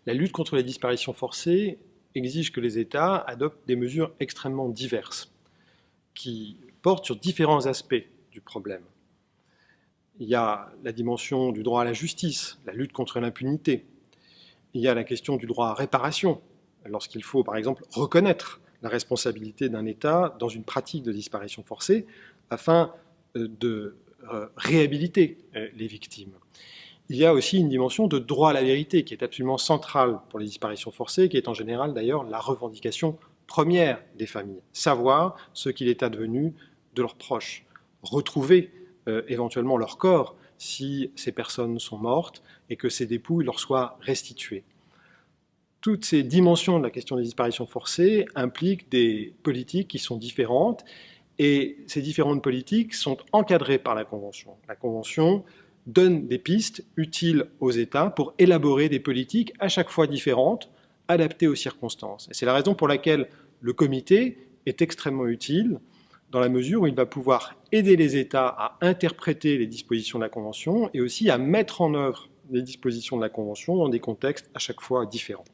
La lutte contre les disparitions forcées exige que les États adoptent des mesures extrêmement diverses, qui portent sur différents aspects du problème. Il y a la dimension du droit à la justice, la lutte contre l'impunité. Il y a la question du droit à réparation, lorsqu'il faut, par exemple, reconnaître la responsabilité d'un État dans une pratique de disparition forcée afin de réhabiliter les victimes. Il y a aussi une dimension de droit à la vérité qui est absolument centrale pour les disparitions forcées, qui est en général d'ailleurs la revendication première des familles. Savoir ce qu'il est advenu de leurs proches, retrouver éventuellement leur corps si ces personnes sont mortes et que ces dépouilles leur soient restituées. Toutes ces dimensions de la question des disparitions forcées impliquent des politiques qui sont différentes et ces différentes politiques sont encadrées par la Convention. La Convention donne des pistes utiles aux États pour élaborer des politiques à chaque fois différentes, adaptées aux circonstances. Et c'est la raison pour laquelle le comité est extrêmement utile dans la mesure où il va pouvoir aider les États à interpréter les dispositions de la Convention et aussi à mettre en œuvre les dispositions de la Convention dans des contextes à chaque fois différents.